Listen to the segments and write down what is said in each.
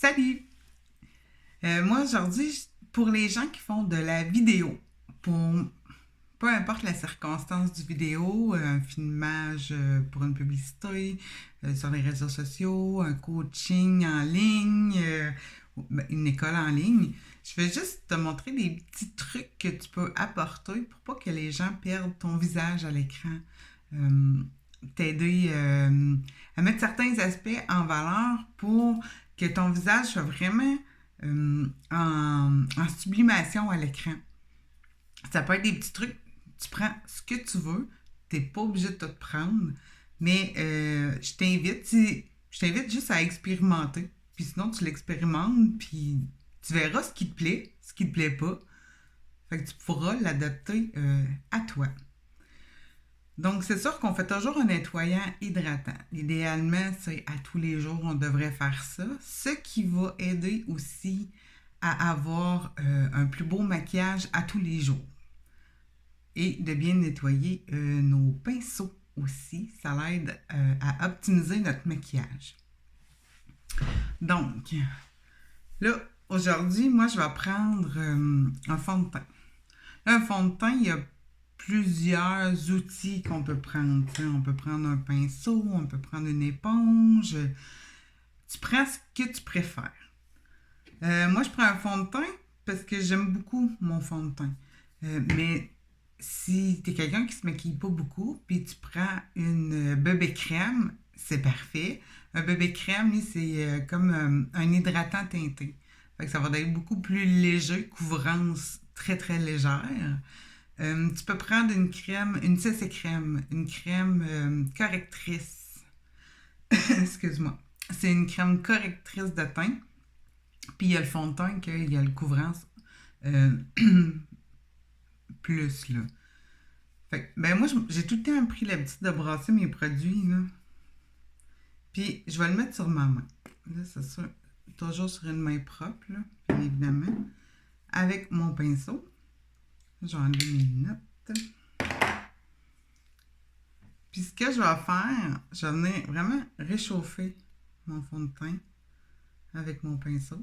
Salut! Moi, aujourd'hui, pour les gens qui font de la vidéo, pour peu importe la circonstance du vidéo, un filmage pour une publicité, sur les réseaux sociaux, un coaching en ligne, une école en ligne, je vais juste te montrer des petits trucs que tu peux apporter pour pas que les gens perdent ton visage à l'écran. Euh, T'aider à mettre certains aspects en valeur pour que ton visage soit vraiment en sublimation à l'écran. Ça peut être des petits trucs, tu prends ce que tu veux, t'es pas obligé de te prendre, mais je t'invite juste à expérimenter. Puis sinon, tu l'expérimentes, puis tu verras ce qui te plaît, ce qui te plaît pas. Fait que tu pourras l'adapter à toi. Donc, c'est sûr qu'on fait toujours un nettoyant hydratant. Idéalement, c'est à tous les jours, on devrait faire ça. Ce qui va aider aussi à avoir un plus beau maquillage à tous les jours. Et de bien nettoyer nos pinceaux aussi. Ça l'aide à optimiser notre maquillage. Donc, là, aujourd'hui, moi, je vais prendre un fond de teint. Là, un fond de teint, il y a plusieurs outils qu'on peut prendre. T'sais, on peut prendre un pinceau, on peut prendre une éponge. Tu prends ce que tu préfères. Moi, je prends un fond de teint parce que j'aime beaucoup mon fond de teint. Mais si tu es quelqu'un qui se maquille pas beaucoup, puis tu prends une bébé crème, c'est parfait. Un bébé crème, lui, c'est comme un hydratant teinté. Fait que ça va être beaucoup plus léger, couvrance très très légère. Tu peux prendre une crème, une CC crème, une crème correctrice. Excuse-moi. C'est une crème correctrice de teint. Puis il y a le fond de teint qu'il y a le couvrance euh, plus, là. Fait que, ben moi, j'ai tout le temps pris l'habitude de brasser mes produits, là. Puis je vais le mettre sur ma main. Là, c'est sûr, toujours sur une main propre, là, bien évidemment. Avec mon pinceau. Je vais enlever mes lunettes. Puis ce que je vais faire, je vais venir vraiment réchauffer mon fond de teint avec mon pinceau.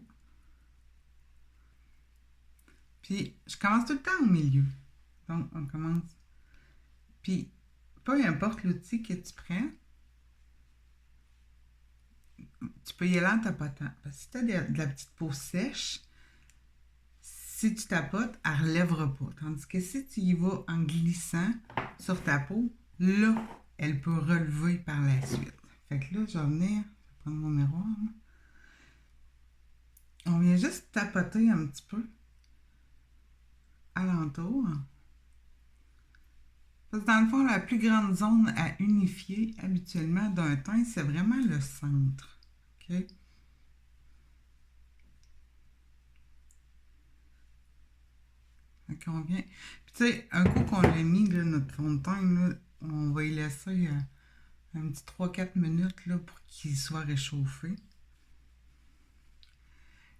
Puis je commence tout le temps au milieu. Donc on commence. Puis peu importe l'outil que tu prends, tu peux y aller en tapotant. Parce que si tu as de la petite peau sèche, si tu tapotes, elle ne relèvera pas. Tandis que si tu y vas en glissant sur ta peau, là, elle peut relever par la suite. Fait que là, je vais venir, je vais prendre mon miroir. Là. On vient juste tapoter un petit peu alentour. Parce que dans le fond, la plus grande zone à unifier habituellement d'un teint, c'est vraiment le centre. OK? Fait qu'on vient. Puis tu sais, un coup qu'on l'a mis, là, notre fond de teint, là, on va y laisser un petit 3-4 minutes là, pour qu'il soit réchauffé.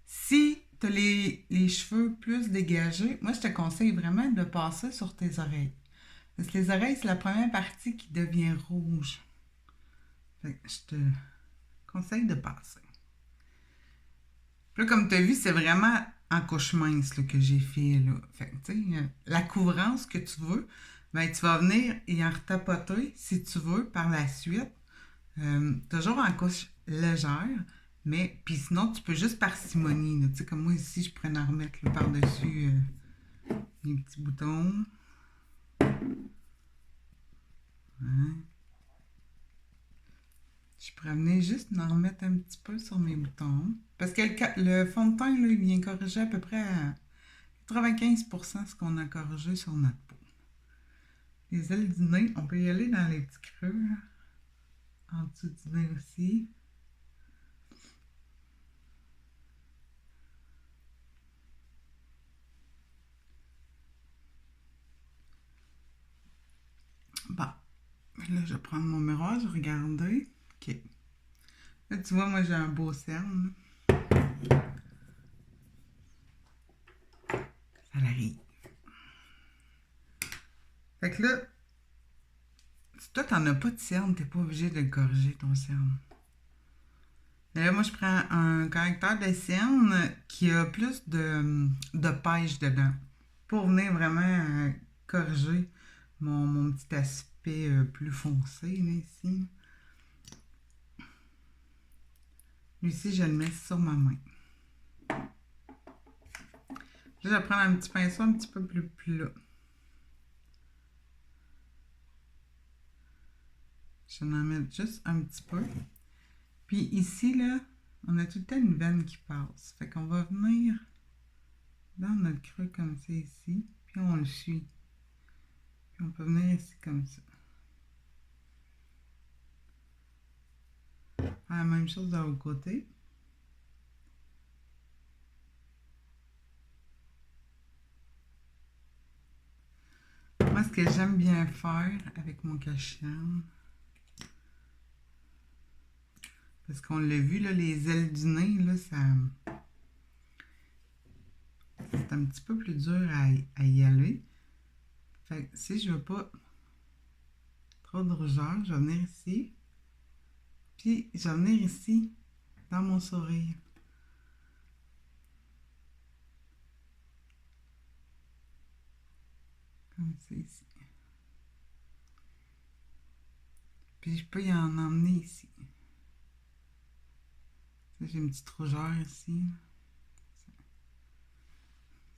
Si tu as les cheveux plus dégagés, moi je te conseille vraiment de passer sur tes oreilles. Parce que les oreilles, c'est la première partie qui devient rouge. Fait que je te conseille de passer. Puis là, comme tu as vu, c'est vraiment en couche mince là, que j'ai fait. Là. Fait que, tu sais, la couvrance que tu veux, ben, tu vas venir et en retapoter, si tu veux, par la suite. Toujours en couche légère, mais puis sinon, tu peux juste parcimonie. Tu sais, comme moi ici, je pourrais en remettre là, par-dessus les petits boutons. Hein. Je pourrais venir juste en remettre un petit peu sur mes boutons. Parce que le fond de teint, là, il vient corriger à peu près à 95% ce qu'on a corrigé sur notre peau. Les ailes du nez, on peut y aller dans les petits creux. Là. En dessous du nez aussi. Bon, là, je vais prendre mon miroir, je vais regarder. OK. Là, tu vois, moi, j'ai un beau cerne. Ça arrive. Fait que là, si toi, t'en as pas de cerne, t'es pas obligé de le corriger, ton cerne. Et là, moi, je prends un correcteur de scène qui a plus de pêche dedans pour venir vraiment corriger mon petit aspect plus foncé, là, ici. Lui ici, je le mets sur ma main. Là, je vais prendre un petit pinceau un petit peu plus plat. Je vais en mettre juste un petit peu. Puis ici, là, on a tout le temps une veine qui passe. Fait qu'on va venir dans notre creux comme ça ici. Puis on le suit. Puis on peut venir ici comme ça. Faire la même chose de l'autre côté. Moi, ce que j'aime bien faire avec mon cache-cerne, parce qu'on l'a vu, là, les ailes du nez, là, c'est un petit peu plus dur à y aller. Fait que si je veux pas trop de rougeur, je vais venir ici. Puis, je vais venir ici, dans mon sourire. Comme ça ici. Puis, je peux y en emmener ici. J'ai une petite rougeur ici.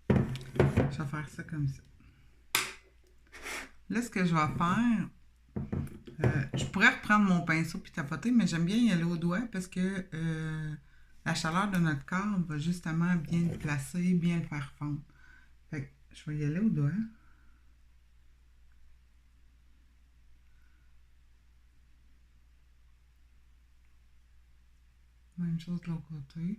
Je vais faire ça comme ça. Là, ce que je vais faire, je pourrais reprendre mon pinceau puis tapoter, mais j'aime bien y aller au doigt parce que la chaleur de notre corps va justement bien le placer, bien le faire fondre. Fait que je vais y aller au doigt. Même chose de l'autre côté.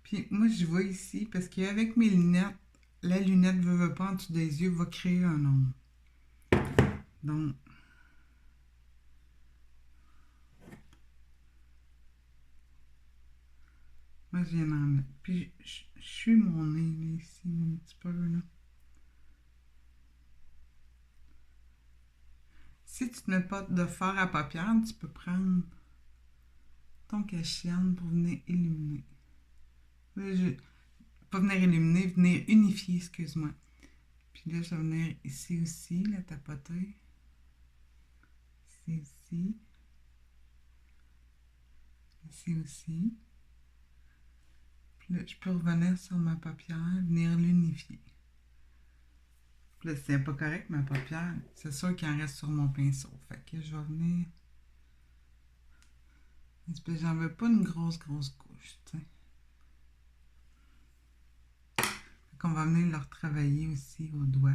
Puis moi, je vois ici, parce qu'avec mes lunettes, la lunette veut pas en dessous des yeux, va créer un ombre. Donc, moi, je viens d'en mettre. Puis, je suis mon nez, là, ici, un petit peu, là. Si tu ne mets pas de fard à paupières, tu peux prendre ton cache-cerne pour venir illuminer. Pas venir illuminer, venir unifier, excuse-moi. Puis là, je vais venir ici aussi, la tapoter. Ici aussi. Ici aussi. Puis là, je peux revenir sur ma paupière, venir l'unifier. Puis là, c'est pas correct, ma paupière. C'est sûr qu'il en reste sur mon pinceau. Fait que je vais venir... J'en veux pas une grosse couche, tu sais. Fait qu'on va venir le retravailler aussi au doigt.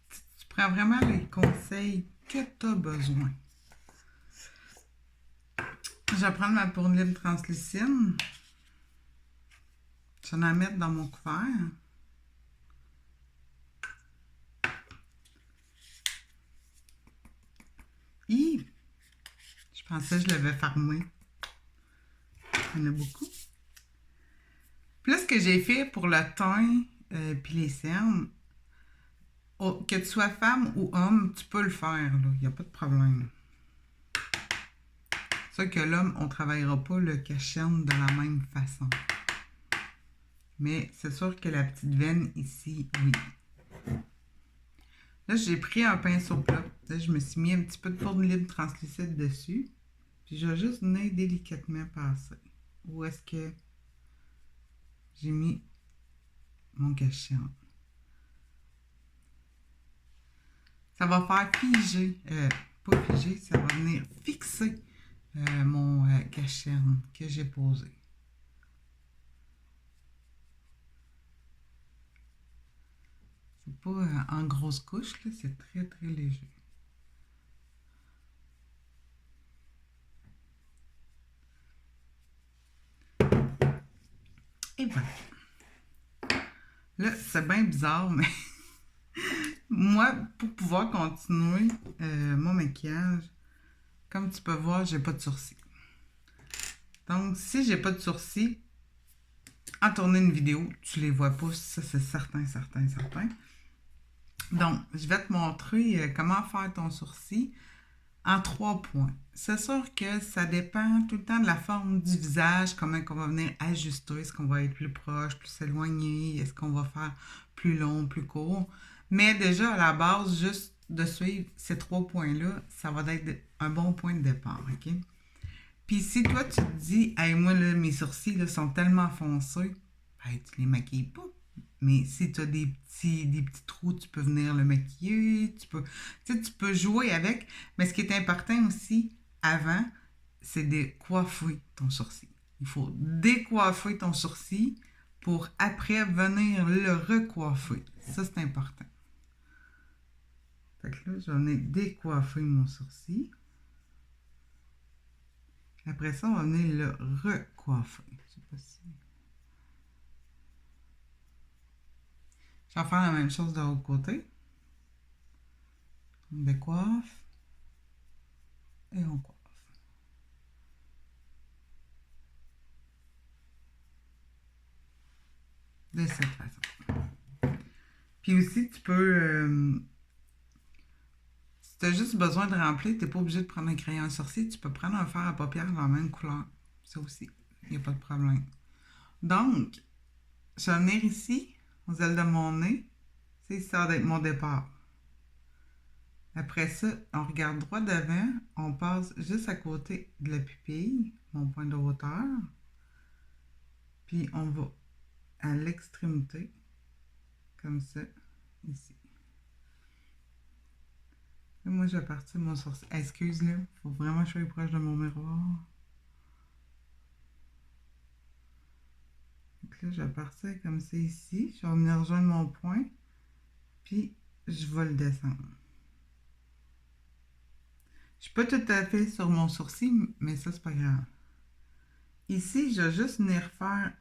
Tu prends vraiment les conseils que tu as besoin. Je vais prendre ma pourline translucide. Je vais la mettre dans mon couvert. Je pensais que je l'avais fermé. Il y en a beaucoup. Puis là, ce que j'ai fait pour le teint puis les cernes, que tu sois femme ou homme, tu peux le faire. Il n'y a pas de problème. C'est sûr que l'homme, on ne travaillera pas le cache-cerne de la même façon. Mais c'est sûr que la petite veine ici, oui. Là, j'ai pris un pinceau plat. Là, je me suis mis un petit peu de pourline translucide dessus. Puis je vais juste venir délicatement passer. Où est-ce que j'ai mis mon cache-cerne? Ça va faire figer, pas figer, ça va venir fixer mon cache-cerne que j'ai posé. C'est pas en grosse couche, là, c'est très très léger. Et voilà. Là, c'est bien bizarre, mais moi, pour pouvoir continuer mon maquillage, comme tu peux voir, j'ai pas de sourcils. Donc, si j'ai pas de sourcils, en tourner une vidéo, tu les vois pas, ça c'est certain, certain, certain. Donc, je vais te montrer comment faire ton sourcil en 3 points. C'est sûr que ça dépend tout le temps de la forme du visage, comment on va venir ajuster, est-ce qu'on va être plus proche, plus éloigné, est-ce qu'on va faire plus long, plus court. Mais déjà, à la base, juste de suivre ces 3 points-là, ça va être un bon point de départ, OK? Puis si toi, tu te dis, hey, moi, là, mes sourcils là, sont tellement foncés, ben, tu les maquilles pas. Mais si tu as des petits trous, tu peux venir le maquiller, tu peux jouer avec. Mais ce qui est important aussi, avant, c'est de coiffer ton sourcil. Il faut décoiffer ton sourcil pour après venir le recoiffer. Ça, c'est important. Fait que là, j'en ai décoiffé mon sourcil. Après ça, on va venir le recoiffer. Je sais pas si... Je vais faire la même chose de l'autre côté. On décoiffe et on coiffe. De cette façon. Puis aussi, tu peux... si tu as juste besoin de remplir, tu n'es pas obligé de prendre un crayon à sourcil. Tu peux prendre un fer à paupières de la même couleur. Ça aussi, il n'y a pas de problème. Donc, je vais venir ici, aux ailes de mon nez. C'est ça d'être mon départ. Après ça, on regarde droit devant, on passe juste à côté de la pupille, mon point de hauteur. Puis on va à l'extrémité, comme ça, ici. Et moi, je vais partir mon sourcil. Excuse-le, il faut vraiment que je sois proche de mon miroir. Donc là, je vais partir comme ça ici. Je vais venir rejoindre mon point, puis je vais le descendre. Je suis pas tout à fait sur mon sourcil, mais ça, c'est pas grave. Ici, je vais juste venir faire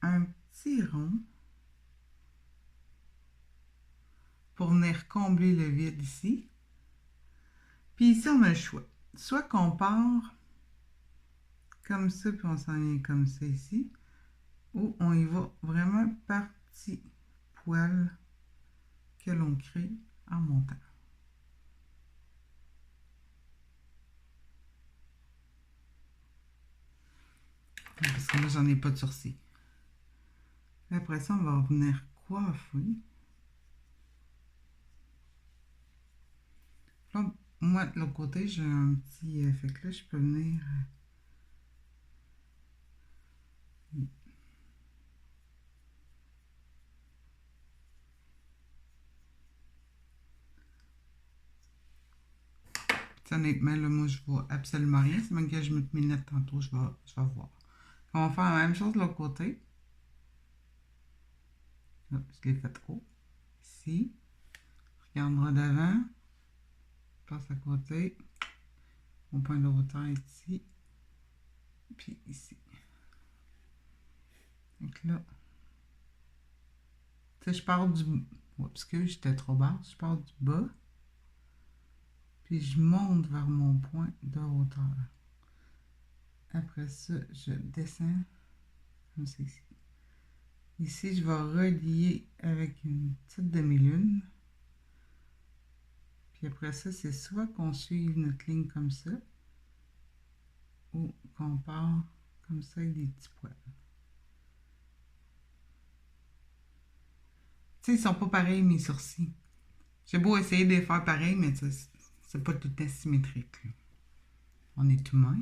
un petit rond pour venir combler le vide ici. Puis ici, on a le choix. Soit qu'on part comme ça, puis on s'en vient comme ça ici, ou on y va vraiment par petits poils que l'on crée en montant. Parce que moi, j'en ai pas de sourcils. Après ça, on va venir coiffer. Là, moi, de l'autre côté, j'ai un petit... fait que là, je peux venir... honnêtement, là, moi, je vois absolument rien. C'est même que je mette mes lunettes tantôt, je vais voir. On va faire la même chose de l'autre côté. Là, je l'ai fait trop. Ici. Regardera devant. Passe à côté. Mon point de hauteur est ici. Puis ici. Donc là. Tu sais, je pars du... Oups, que j'étais trop basse. Je pars du bas. Puis je monte vers mon point de hauteur. Après ça, je descends comme ça ici. Ici, je vais relier avec une petite demi-lune. Puis après ça, c'est soit qu'on suive notre ligne comme ça, ou qu'on part comme ça avec des petits poils. Tu sais, ils sont pas pareils, mes sourcils. J'ai beau essayer de les faire pareil, mais c'est pas tout à symétrique. Là. On est humain.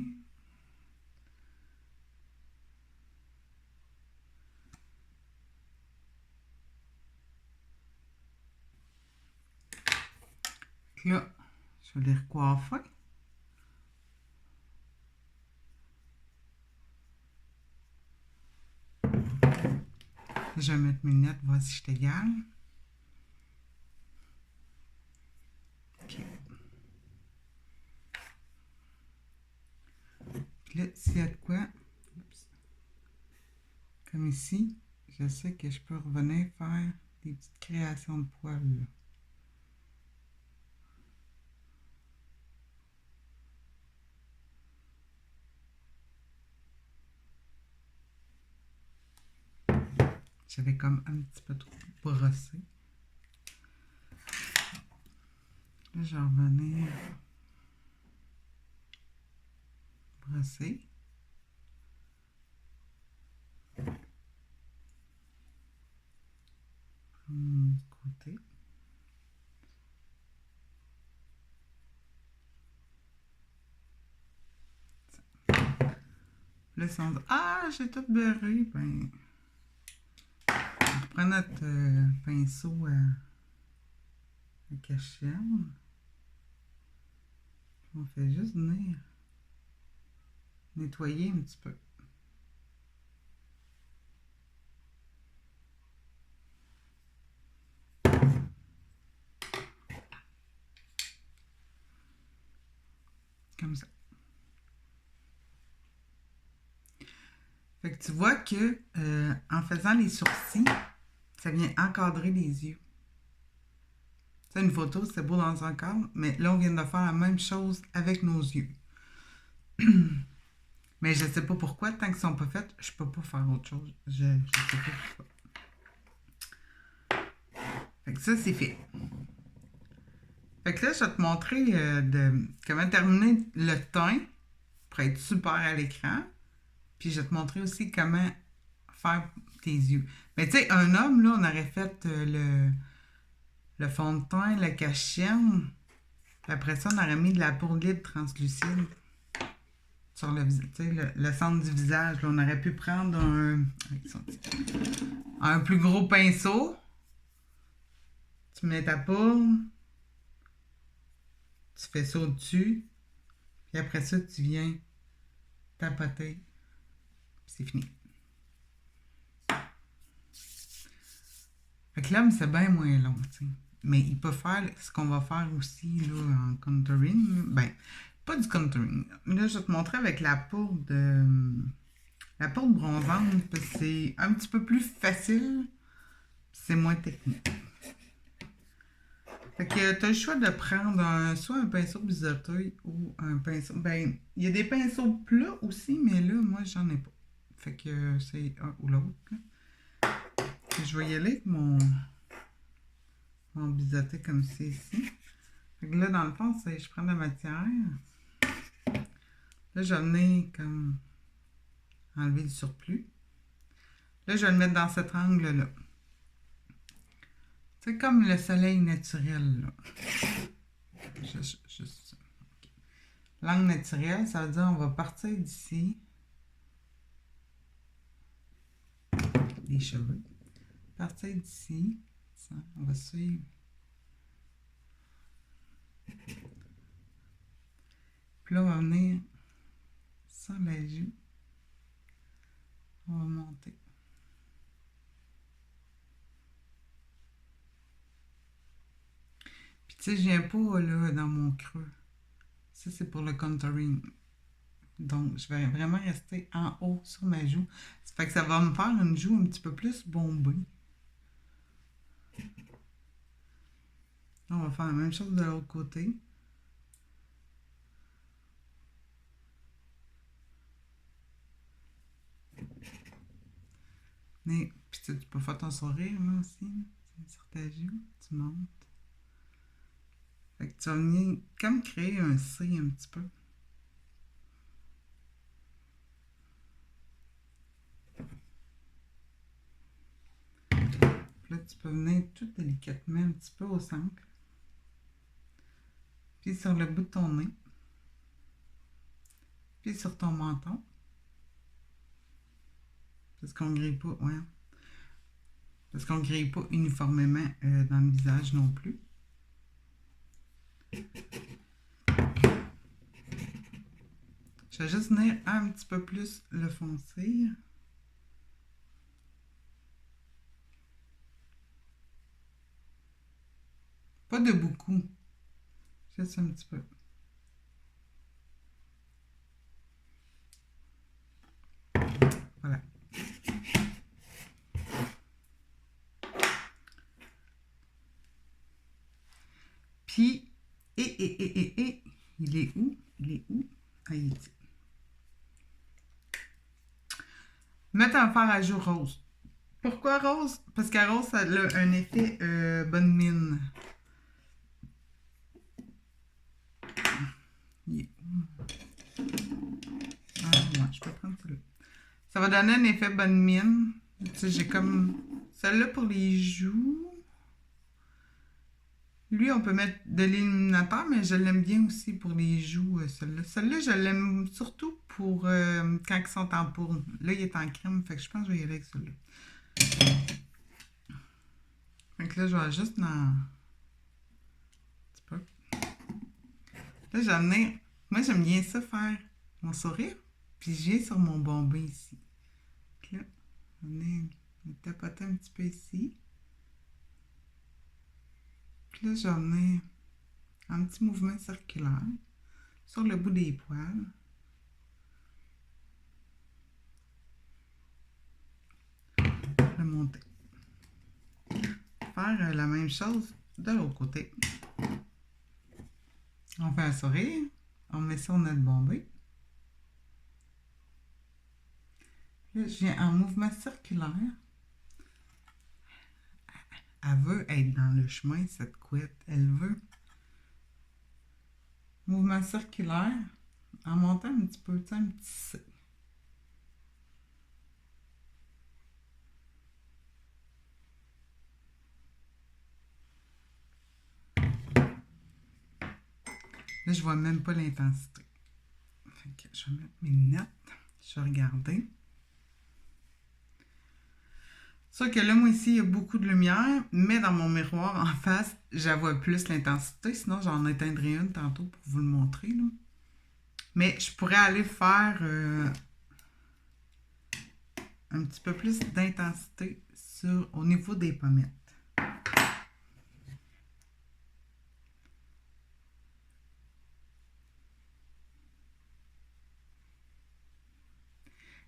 Là, je vais les recoiffer. Je vais mettre mes lunettes, voir si je t'égale. OK. Puis là, s'il y a de quoi, comme ici, je sais que je peux revenir faire des petites créations de poils. Là. J'avais comme un petit peu trop brossé. Là, je vais revenir brosser. Du côté. Là, si on dit, ah, j'ai tout beurré, ben, on reprend notre pinceau à cachenne. On fait juste venir nettoyer un petit peu. Comme ça. Fait que tu vois que en faisant les sourcils, ça vient encadrer les yeux. C'est une photo, c'est beau dans un cadre, mais là, on vient de faire la même chose avec nos yeux. Mais je ne sais pas pourquoi, tant qu'ils ne sont pas faits, je ne peux pas faire autre chose. Je ne sais pas pourquoi. Fait que ça, c'est fait. Fait que là, je vais te montrer comment terminer le teint pour être super à l'écran. Puis je vais te montrer aussi comment faire tes yeux. Mais tu sais, un homme, là, on aurait fait le fond de teint, le cache-chienne. Puis après ça, on aurait mis de la poudre libre translucide sur le centre du visage. Là, on aurait pu prendre un plus gros pinceau. Tu mets ta poudre. Tu fais ça au-dessus. Puis après ça, tu viens tapoter. Puis c'est fini. Fait que l'homme, c'est bien moins long, tu sais. Mais il peut faire ce qu'on va faire aussi là, en contouring. Ben, pas du contouring. Là, je vais te montrer avec la poudre bronzante, parce que c'est un petit peu plus facile. C'est moins technique. Fait que tu as le choix de prendre soit un pinceau biseauté ou un pinceau. Ben, il y a des pinceaux plats aussi, mais là, moi, j'en ai pas. Fait que c'est un ou l'autre. Je vais y aller avec mon biseauté comme c'est ici. Fait que là, dans le fond, je prends de la matière. Là, je vais venir comme enlever le surplus. Là, je vais le mettre dans cet angle-là. C'est comme le soleil naturel, là. Juste ça. Okay. L'angle naturel, ça veut dire on va partir d'ici. Les cheveux. Partir d'ici. Ça, on va suivre. Puis là, on va venir sur la joue. On va monter. Puis tu sais, je viens pas là dans mon creux. Ça, c'est pour le contouring. Donc, je vais vraiment rester en haut sur ma joue. Ça fait que ça va me faire une joue un petit peu plus bombée. Là, on va faire la même chose de l'autre côté. Mais, puis tu peux faire ton sourire là aussi. Sur ta joue, tu montes. Fait que tu vas venir comme créer un C un petit peu. Puis là, tu peux venir tout délicatement un petit peu au centre. Puis sur le bout de ton nez. Puis sur ton menton. Parce qu'on ne grille pas, ouais. Parce qu'on ne grille pas uniformément dans le visage non plus. Je vais juste venir un petit peu plus le foncer. Pas de beaucoup. Juste un petit peu. Voilà. Puis, il est où? Il est où? Ah, il est ici. Mettre un fard à joues rose. Pourquoi rose? Parce qu'à rose, ça a un effet bonne mine. Yeah. Ah, ouais, je peux prendre celle-là. Ça va donner un effet bonne mine. Tu sais, j'ai comme celle-là pour les joues. Lui, on peut mettre de l'illuminateur, mais je l'aime bien aussi pour les joues, celle-là. Celle-là, je l'aime surtout pour quand ils sont en poudre. Là, il est en crème, fait que je pense que je vais y aller avec celui-là. Fait que là, je vais juste dans... Là, j'ai amené... Moi, j'aime bien ça, faire mon sourire. Puis je viens sur mon bombé ici. Puis là, on est tapoté un petit peu ici. Puis là, j'en ai un petit mouvement circulaire sur le bout des poils. Le monter. Faire la même chose de l'autre côté. On fait un sourire. On met ça sur notre bombé. Là, je viens en mouvement circulaire. Elle veut être dans le chemin, cette couette. Elle veut. Mouvement circulaire. En montant un petit peu, un petit C. Là, je vois même pas l'intensité. Je vais mettre mes lunettes. Je vais regarder. Sûr que là, moi, ici, il y a beaucoup de lumière, mais dans mon miroir, en face, je vois plus l'intensité. Sinon, j'en éteindrai une tantôt pour vous le montrer. Là. Mais je pourrais aller faire un petit peu plus d'intensité au niveau des pommettes.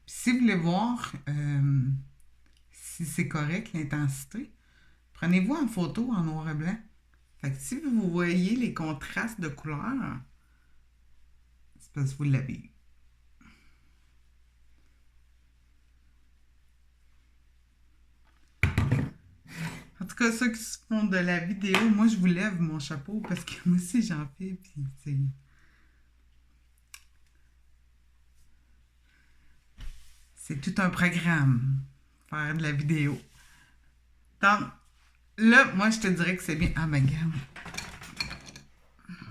Puis si vous voulez voir si c'est correct l'intensité, prenez-vous en photo en noir et blanc. Fait que si vous voyez les contrastes de couleurs, c'est parce que vous l'avez. En tout cas, ceux qui se font de la vidéo, moi je vous lève mon chapeau parce que moi aussi j'en fais. Puis c'est tout un programme, faire de la vidéo. Donc, là, moi je te dirais que c'est bien. Ah, ben, regarde.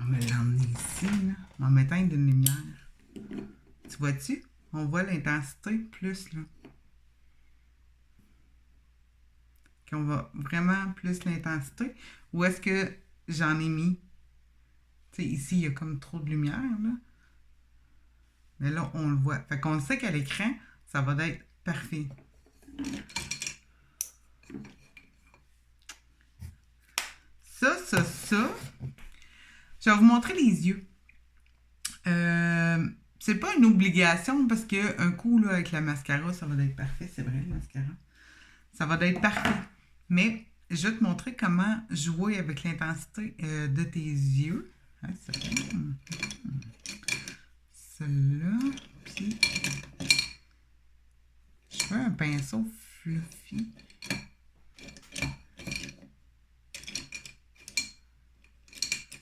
On va l'emmener ici, là. On va m'éteindre une lumière. Tu vois-tu? On voit l'intensité plus, là. Qu'on voit vraiment plus l'intensité. Ou est-ce que j'en ai mis? Tu sais, ici, il y a comme trop de lumière, là. Mais là, on le voit. Fait qu'on sait qu'à l'écran, ça va être parfait. Ça. Je vais vous montrer les yeux. C'est pas une obligation parce qu'un coup, là, avec la mascara, ça va être parfait. C'est vrai, le mascara. Ça va être parfait. Mais je vais te montrer comment jouer avec l'intensité de tes yeux. Ah, celle-là. Puis, je fais un pinceau fluffy.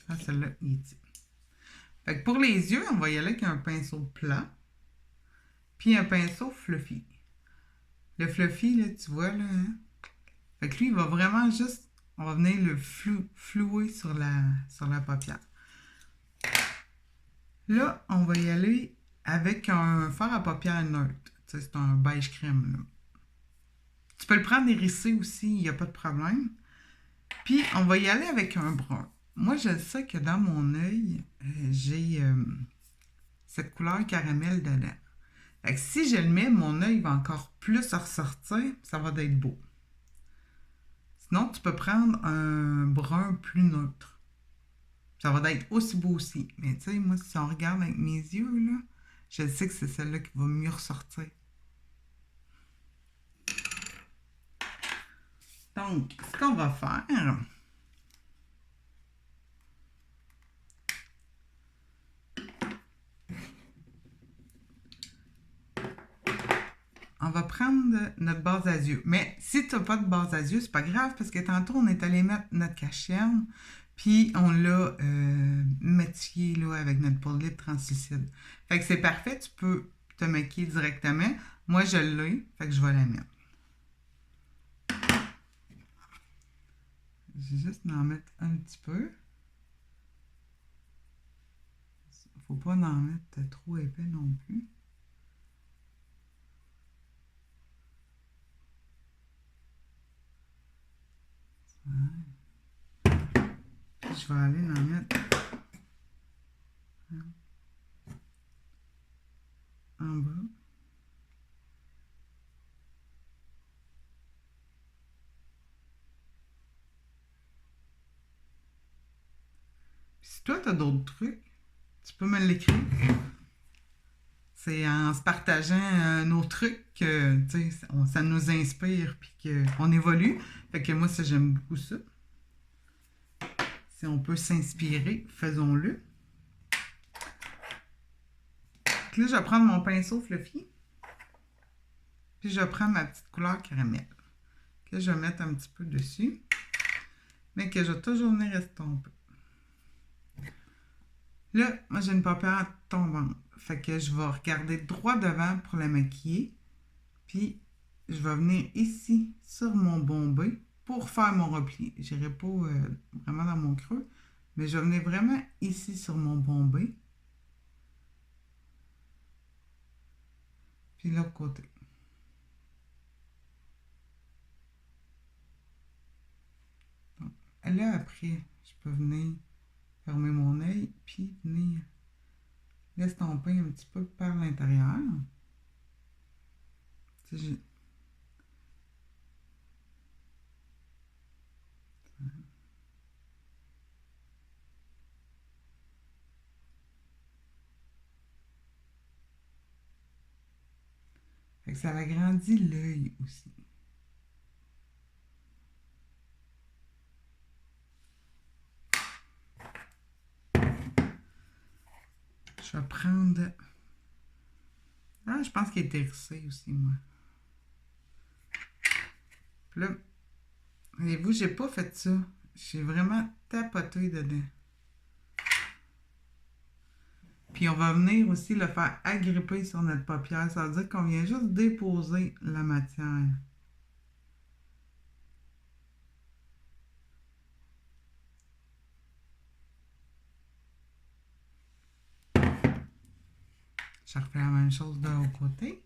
Ah, celle-là, il est dit. Fait que pour les yeux, on va y aller avec un pinceau plat. Puis un pinceau fluffy. Le fluffy, là, tu vois, là. Hein? Fait que lui, il va vraiment juste... On va venir le flouer sur la paupière. Là, on va y aller avec un fard à paupières neutre. Tu sais, c'est un beige crème, là. Tu peux le prendre hérissé aussi, il n'y a pas de problème. Puis, on va y aller avec un brun. Moi, je sais que dans mon œil, j'ai cette couleur caramel dedans. Fait que si je le mets, mon œil va encore plus ressortir, ça va être beau. Sinon, tu peux prendre un brun plus neutre. Ça va être aussi beau aussi. Mais tu sais, moi, si on regarde avec mes yeux, là, je sais que c'est celle-là qui va mieux ressortir. Donc, ce qu'on va faire... On va prendre prendre notre base à yeux. Mais si tu n'as pas de base à yeux, c'est pas grave parce que tantôt, on est allé mettre notre cacherne puis on l'a maquillé là, avec notre poudre lip translucide. Fait que c'est parfait, tu peux te maquiller directement. Moi, je l'ai, fait que je vais la mettre. Je vais juste en mettre un petit peu. Faut pas en mettre trop épais non plus. Ouais. Puis je vais aller en mettre en bas. Puis si toi, tu as d'autres trucs, tu peux me l'écrire. C'est en se partageant nos trucs que ça nous inspire puis qu'on évolue. Fait que moi, ça, j'aime beaucoup ça. Si on peut s'inspirer, faisons-le. Là, je vais prendre mon pinceau fluffy. Puis je vais prendre ma petite couleur caramel. Que je vais mettre un petit peu dessus. Mais que je vais toujours venir estomper. Là, moi, j'ai une paupière tombante. Fait que je vais regarder droit devant pour la maquiller. Puis, je vais venir ici, sur mon bombé, pour faire mon repli. Je n'irai pas vraiment dans mon creux, mais je vais venir vraiment ici, sur mon bombé. Puis, l'autre côté. Donc, là, après, je peux venir fermer mon œil, puis venir l'estomper un petit peu par l'intérieur. Fait que ça agrandit l'œil aussi. Je vais prendre... Ah, je pense qu'il est hérissé aussi, moi. Puis là, voyez-vous, j'ai pas fait ça. J'ai vraiment tapoté dedans. Puis on va venir aussi le faire agripper sur notre paupière. Ça veut dire qu'on vient juste déposer la matière. Je refais la même chose de l'autre côté.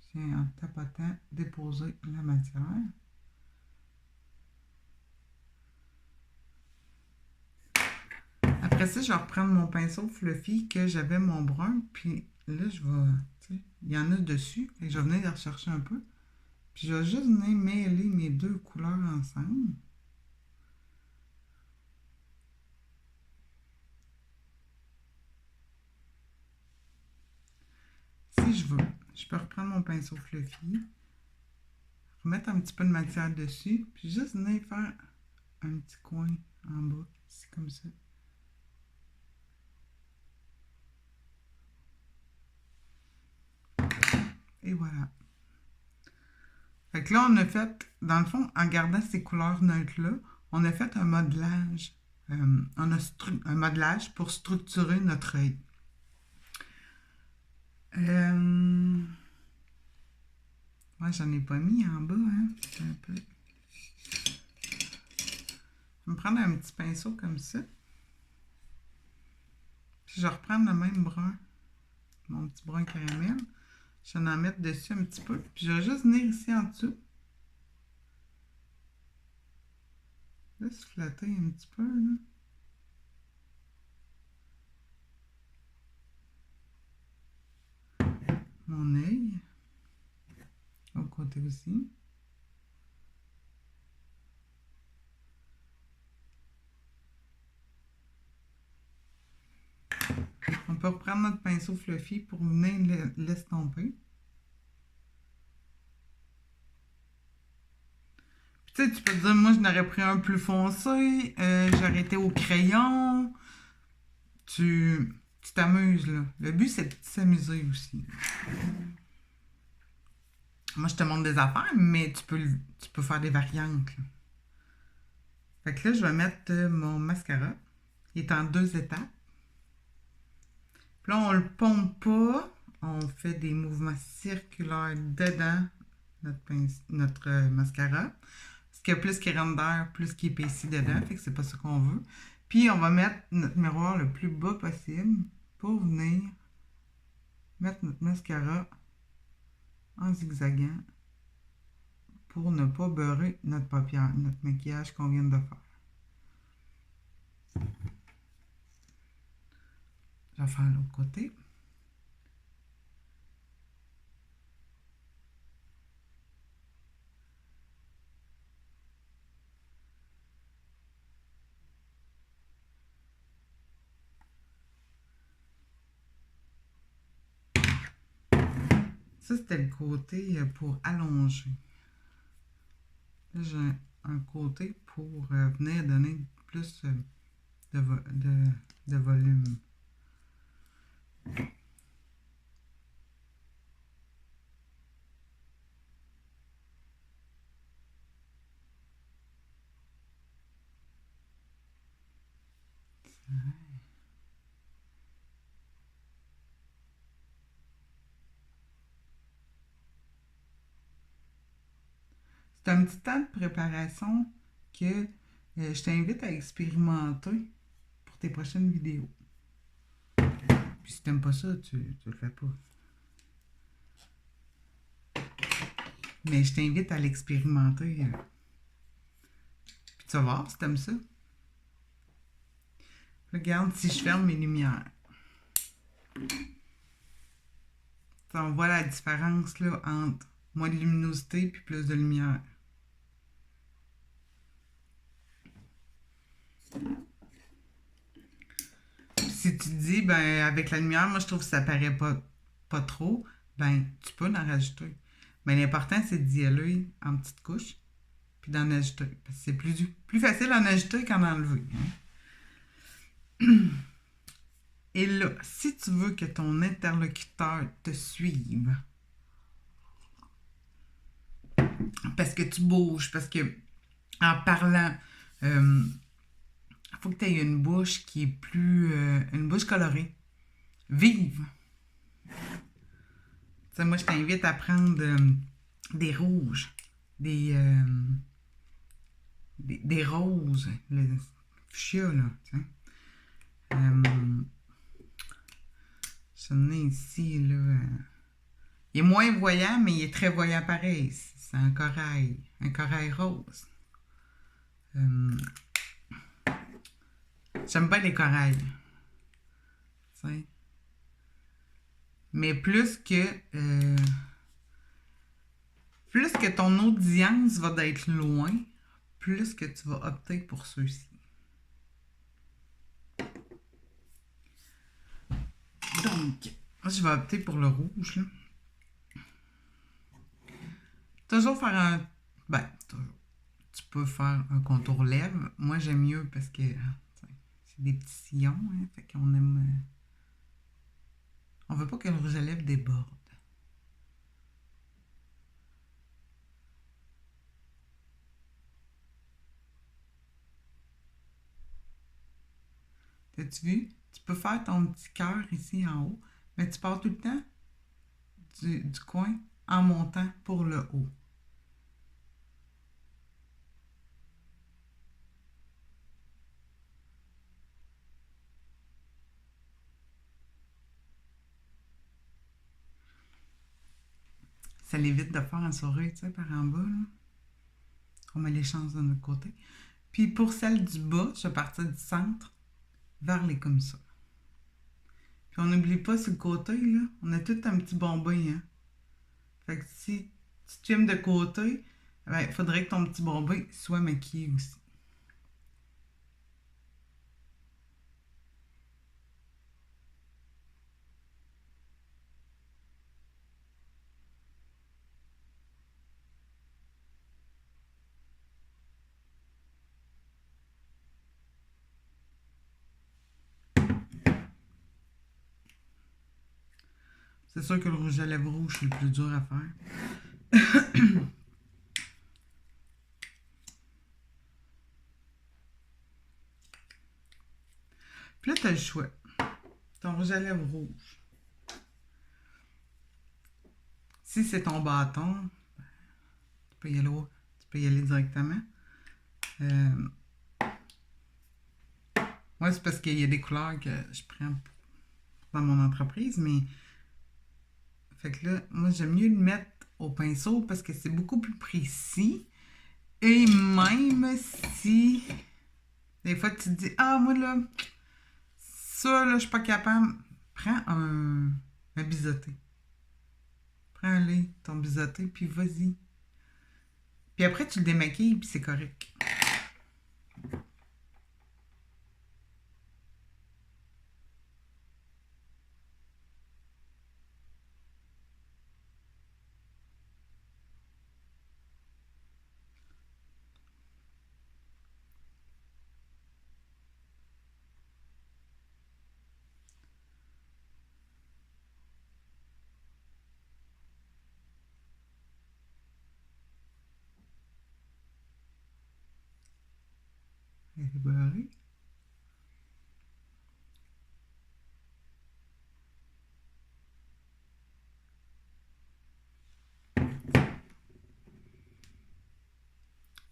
Je viens en tapotant déposer la matière. Après ça, je vais reprendre mon pinceau fluffy que j'avais mon brun. Puis là, je vais... Il y en a dessus. Et je vais venir les rechercher un peu. Puis je vais juste venir mêler mes deux couleurs ensemble. Si je veux, je peux reprendre mon pinceau fluffy, remettre un petit peu de matière dessus, puis juste venir faire un petit coin en bas, ici comme ça. Et voilà. Fait que là, on a fait, dans le fond, en gardant ces couleurs neutres-là, on a fait un modelage. On a un modelage pour structurer notre œil. Moi, j'en ai pas mis en bas, hein. Un peu. Je vais me prendre un petit pinceau comme ça. Puis je vais reprendre le même brun, mon petit brun caramel. Je vais en mettre dessus un petit peu. Puis je vais juste venir ici en dessous. Juste flatter un petit peu, là. Mon œil. Au côté aussi. On peut reprendre notre pinceau fluffy pour venir l'estomper. Tu sais, tu peux te dire, moi, je n'aurais pris un plus foncé, j'aurais été au crayon. Tu tu t'amuses, là. Le but, c'est de s'amuser aussi. Moi, je te montre des affaires, mais tu peux faire des variantes, là. Fait que là, je vais mettre mon mascara. Il est en 2 étapes. Puis là, on le pompe pas. On fait des mouvements circulaires dedans notre mascara. Parce que plus qu'il rentre d'air, plus qu'il épaissit dedans. Fait que c'est pas ça qu'on veut. Puis on va mettre notre miroir le plus bas possible pour venir mettre notre mascara en zigzagant pour ne pas beurrer notre paupière, notre maquillage qu'on vient de faire. Je vais faire l'autre côté. Ça, c'était le côté pour allonger. Là, j'ai un côté pour venir donner plus de volume. C'est un petit temps de préparation que je t'invite à expérimenter pour tes prochaines vidéos. Puis si t'aimes pas ça, tu le fais pas. Mais je t'invite à l'expérimenter. Puis tu vas voir si t'aimes ça. Regarde si je ferme mes lumières. On voit la différence là, entre moins de luminosité et plus de lumière. Si tu te dis, ben, avec la lumière, moi je trouve que ça paraît pas trop, ben, tu peux en rajouter. Mais l'important, c'est d'y aller en petites couches, puis d'en ajouter. Parce que c'est plus facile d'en ajouter qu'en enlever. Hein? Et là, si tu veux que ton interlocuteur te suive, parce que tu bouges, parce que en parlant, faut que tu aies une bouche qui est plus... une bouche colorée. Vive! T'sais, moi, je t'invite à prendre des rouges, des roses, le fuchsia, là. J'en ai ici, là. Il est moins voyant, mais il est très voyant pareil. C'est un corail rose. J'aime pas les corails. T'sais. Mais plus que ton audience va d'être loin, plus que tu vas opter pour ceux-ci. Donc, je vais opter pour le rouge. Là. Toujours faire un... Ben, tu peux faire un contour lèvres. Moi, j'aime mieux parce que c'est des petits sillons. Hein, fait qu'on aime... on veut pas que le rouge à lèvres déborde. T'as-tu vu? Tu peux faire ton petit cœur ici en haut, mais tu pars tout le temps du coin en montant pour le haut. Ça l'évite de faire un sourire, tu sais, par en bas, là. On met les chances de notre côté. Puis pour celle du bas, je vais partir du centre vers les comme ça. Puis on n'oublie pas sur le côté, là, on a tout un petit bombay, hein. Fait que si tu filmes de côté, ben, il faudrait que ton petit bombay soit maquillé aussi. C'est sûr que le rouge à lèvres rouge, c'est le plus dur à faire. Puis là, tu as le choix. Ton rouge à lèvres rouge. Si c'est ton bâton, tu peux y aller directement. Moi, c'est parce qu'il y a des couleurs que je prends dans mon entreprise, mais fait que là, moi, j'aime mieux le mettre au pinceau parce que c'est beaucoup plus précis. Et même si des fois tu te dis, ah, moi là, ça là, je suis pas capable, prends un biseauté. Prends-le, ton biseauté, puis vas-y. Puis après, tu le démaquilles, puis c'est correct. Elle est barrée.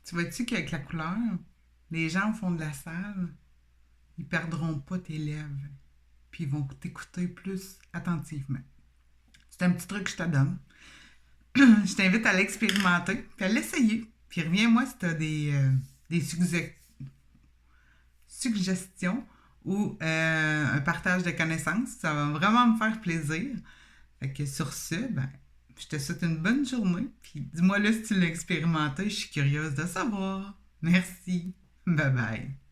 Tu vois-tu qu'avec la couleur, les gens au fond de la salle, ils perdront pas tes lèvres. Puis ils vont t'écouter plus attentivement. C'est un petit truc que je te donne. Je t'invite à l'expérimenter, puis à l'essayer. Puis reviens-moi si tu as des suggestions ou un partage de connaissances. Ça va vraiment me faire plaisir. Fait que sur ce, ben, je te souhaite une bonne journée. Puis dis-moi là si tu l'as expérimenté. Je suis curieuse de savoir. Merci. Bye bye.